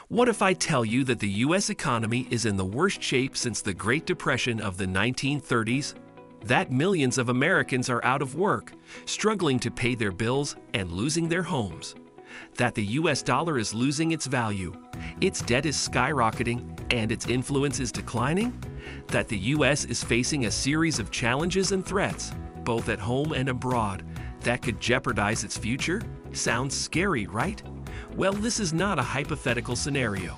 What if I tell you that the U.S. economy is in the worst shape since the Great Depression of the 1930s? That millions of Americans are out of work, struggling to pay their bills and losing their homes. That the U.S. dollar is losing its value, its debt is skyrocketing, and its influence is declining? That the U.S. is facing a series of challenges and threats, both at home and abroad, that could jeopardize its future? Sounds scary, right? Well, this is not a hypothetical scenario.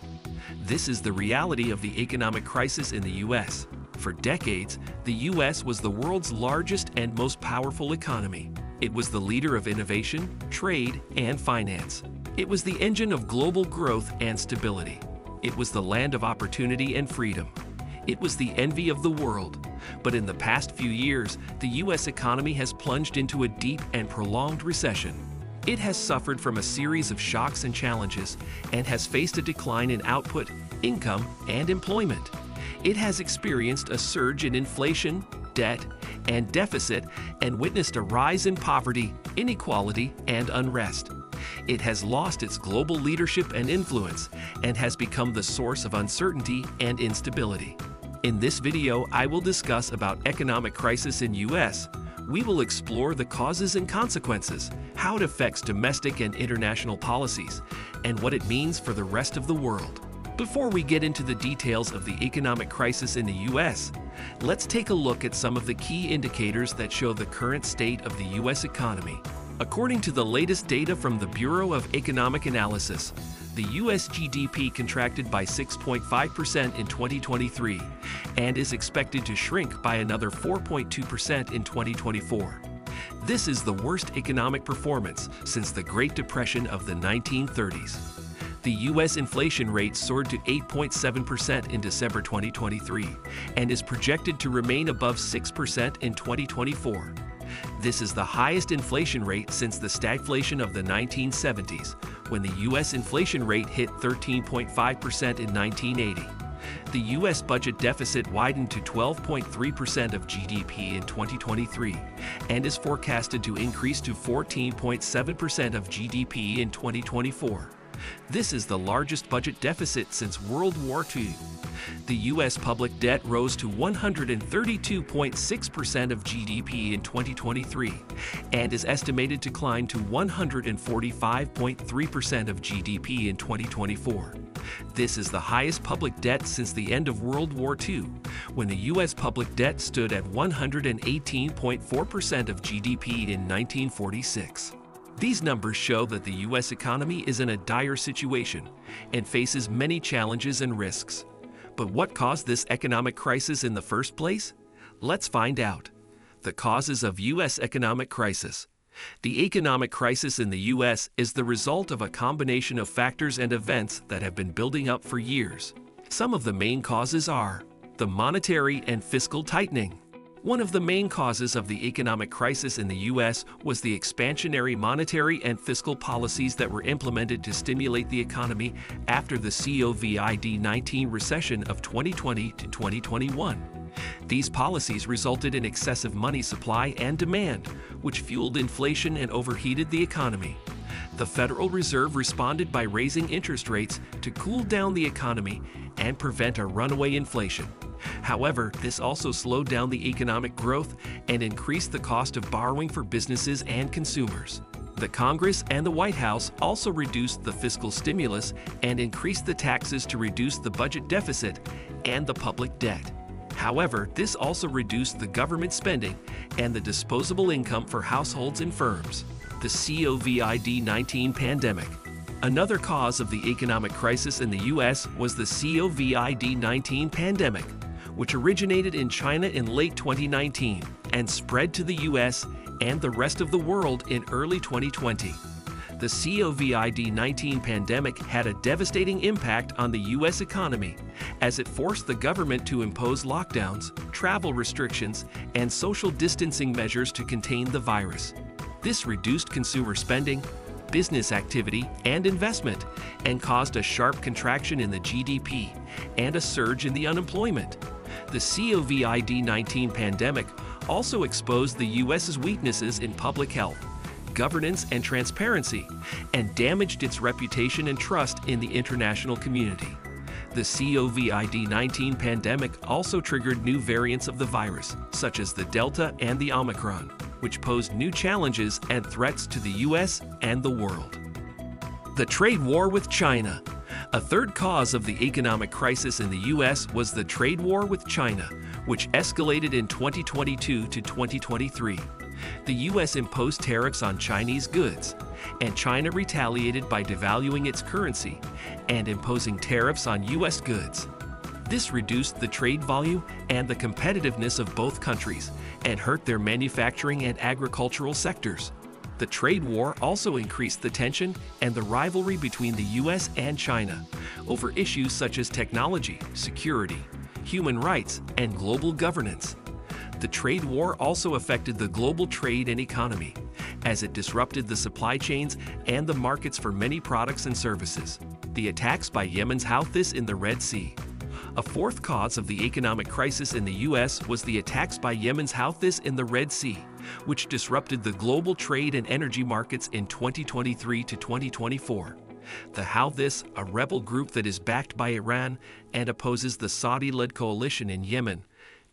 This is the reality of the economic crisis in the U.S. For decades, the U.S. was the world's largest and most powerful economy. It was the leader of innovation, trade, and finance. It was the engine of global growth and stability. It was the land of opportunity and freedom. It was the envy of the world. But in the past few years, the U.S. economy has plunged into a deep and prolonged recession. It has suffered from a series of shocks and challenges and has faced a decline in output, income, and employment. It has experienced a surge in inflation, debt, and deficit, and witnessed a rise in poverty, inequality, and unrest. It has lost its global leadership and influence and has become the source of uncertainty and instability. In this video, I will discuss about economic crisis in U.S. We will explore the causes and consequences, how it affects domestic and international policies, and what it means for the rest of the world. Before we get into the details of the economic crisis in the U.S., let's take a look at some of the key indicators that show the current state of the U.S. economy. According to the latest data from the Bureau of Economic Analysis, the U.S. GDP contracted by 6.5% in 2023 and is expected to shrink by another 4.2% in 2024. This is the worst economic performance since the Great Depression of the 1930s. The U.S. inflation rate soared to 8.7% in December 2023 and is projected to remain above 6% in 2024. This is the highest inflation rate since the stagflation of the 1970s, when the U.S. inflation rate hit 13.5% in 1980. The U.S. budget deficit widened to 12.3% of GDP in 2023 and is forecasted to increase to 14.7% of GDP in 2024. This is the largest budget deficit since World War II. The U.S. public debt rose to 132.6% of GDP in 2023 and is estimated to climb to 145.3% of GDP in 2024. This is the highest public debt since the end of World War II, when the U.S. public debt stood at 118.4% of GDP in 1946. These numbers show that the U.S. economy is in a dire situation and faces many challenges and risks. But what caused this economic crisis in the first place? Let's find out. The causes of U.S. economic crisis. The economic crisis in the U.S. is the result of a combination of factors and events that have been building up for years. Some of the main causes are the monetary and fiscal tightening. One of the main causes of the economic crisis in the U.S. was the expansionary monetary and fiscal policies that were implemented to stimulate the economy after the COVID-19 recession of 2020 to 2021. These policies resulted in excessive money supply and demand, which fueled inflation and overheated the economy. The Federal Reserve responded by raising interest rates to cool down the economy and prevent a runaway inflation. However, this also slowed down the economic growth and increased the cost of borrowing for businesses and consumers. The Congress and the White House also reduced the fiscal stimulus and increased the taxes to reduce the budget deficit and the public debt. However, this also reduced the government spending and the disposable income for households and firms. The COVID-19 pandemic. Another cause of the economic crisis in the U.S. was the COVID-19 pandemic, which originated in China in late 2019 and spread to the U.S. and the rest of the world in early 2020. The COVID-19 pandemic had a devastating impact on the U.S. economy as it forced the government to impose lockdowns, travel restrictions, and social distancing measures to contain the virus. This reduced consumer spending, business activity, and investment, and caused a sharp contraction in the GDP and a surge in the unemployment. The COVID-19 pandemic also exposed the U.S.'s weaknesses in public health. governance and transparency, and damaged its reputation and trust in the international community. The COVID-19 pandemic also triggered new variants of the virus, such as the Delta and the Omicron, which posed new challenges and threats to the U.S. and the world. The trade war with China. A third cause of the economic crisis in the U.S. was the trade war with China, which escalated in 2022 to 2023. The U.S. imposed tariffs on Chinese goods, and China retaliated by devaluing its currency and imposing tariffs on U.S. goods. This reduced the trade volume and the competitiveness of both countries and hurt their manufacturing and agricultural sectors. The trade war also increased the tension and the rivalry between the U.S. and China over issues such as technology, security, human rights, and global governance. The trade war also affected the global trade and economy, as it disrupted the supply chains and the markets for many products and services. The attacks by Yemen's Houthis in the Red Sea. A fourth cause of the economic crisis in the U.S. was the attacks by Yemen's Houthis in the Red Sea, which disrupted the global trade and energy markets in 2023 to 2024. The Houthis, a rebel group that is backed by Iran and opposes the Saudi-led coalition in Yemen,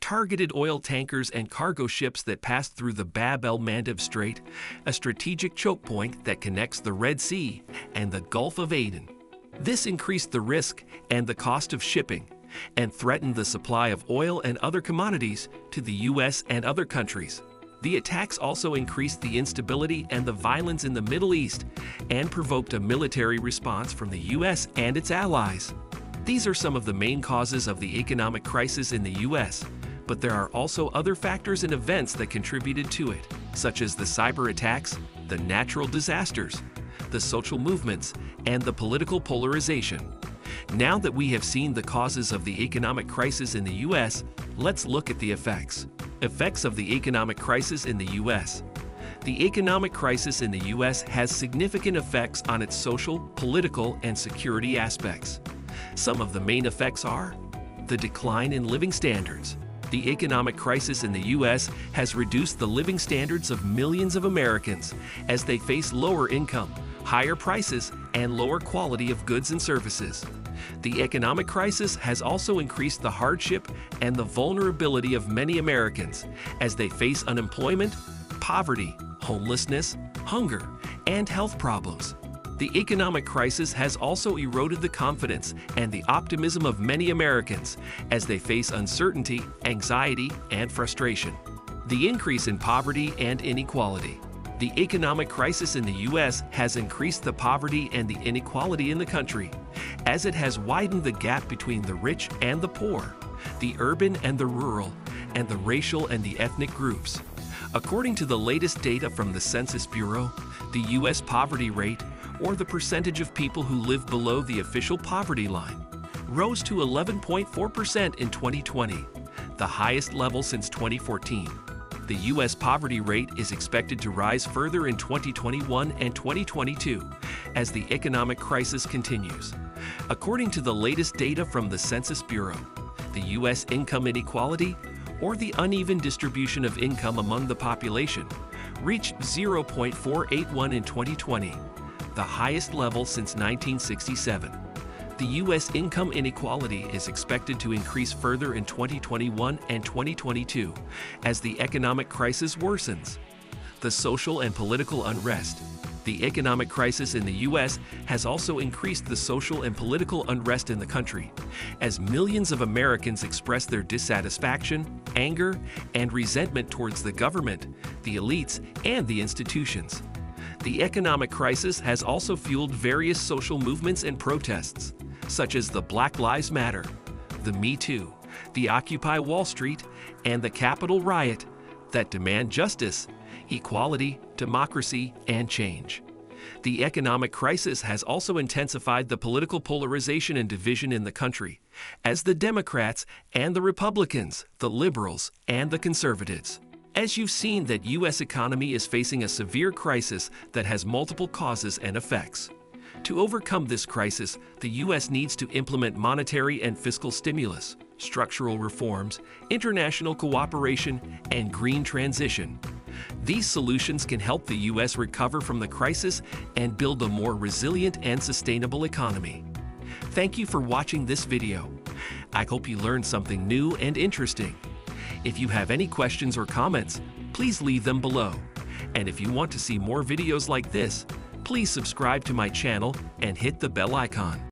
targeted oil tankers and cargo ships that passed through the Bab el-Mandeb Strait, a strategic choke point that connects the Red Sea and the Gulf of Aden. This increased the risk and the cost of shipping and threatened the supply of oil and other commodities to the U.S. and other countries. The attacks also increased the instability and the violence in the Middle East and provoked a military response from the U.S. and its allies. These are some of the main causes of the economic crisis in the U.S., but there are also other factors and events that contributed to it, such as the cyber attacks, the natural disasters, the social movements, and the political polarization. Now that we have seen the causes of the economic crisis in the U.S., let's look at the effects. Effects of the economic crisis in the U.S. The economic crisis in the U.S. has significant effects on its social, political, and security aspects. Some of the main effects are the decline in living standards. The economic crisis in the U.S. has reduced the living standards of millions of Americans as they face lower income, higher prices, and lower quality of goods and services. The economic crisis has also increased the hardship and the vulnerability of many Americans as they face unemployment, poverty, homelessness, hunger, and health problems. The economic crisis has also eroded the confidence and the optimism of many Americans as they face uncertainty, anxiety, and frustration. The increase in poverty and inequality. The economic crisis in the U.S. has increased the poverty and the inequality in the country, as it has widened the gap between the rich and the poor, the urban and the rural, and the racial and the ethnic groups. According to the latest data from the Census Bureau, the U.S. poverty rate, or the percentage of people who live below the official poverty line, rose to 11.4% in 2020, the highest level since 2014. The U.S. poverty rate is expected to rise further in 2021 and 2022 as the economic crisis continues. According to the latest data from the Census Bureau, the U.S. income inequality, or the uneven distribution of income among the population, reached 0.481 in 2020, the highest level since 1967. The U.S. income inequality is expected to increase further in 2021 and 2022 as the economic crisis worsens. The social and political unrest. The economic crisis in the U.S. has also increased the social and political unrest in the country, as millions of Americans express their dissatisfaction, anger, and resentment towards the government, the elites, and the institutions. The economic crisis has also fueled various social movements and protests, such as the Black Lives Matter, the Me Too, the Occupy Wall Street, and the Capitol Riot that demand justice, equality, democracy, and change. The economic crisis has also intensified the political polarization and division in the country, as the Democrats and the Republicans, the liberals, and the conservatives. As you've seen, that U.S. economy is facing a severe crisis that has multiple causes and effects. To overcome this crisis, the U.S. needs to implement monetary and fiscal stimulus, structural reforms, international cooperation, and green transition. These solutions can help the U.S. recover from the crisis and build a more resilient and sustainable economy. Thank you for watching this video. I hope you learned something new and interesting. If you have any questions or comments, please leave them below. And if you want to see more videos like this, please subscribe to my channel and hit the bell icon.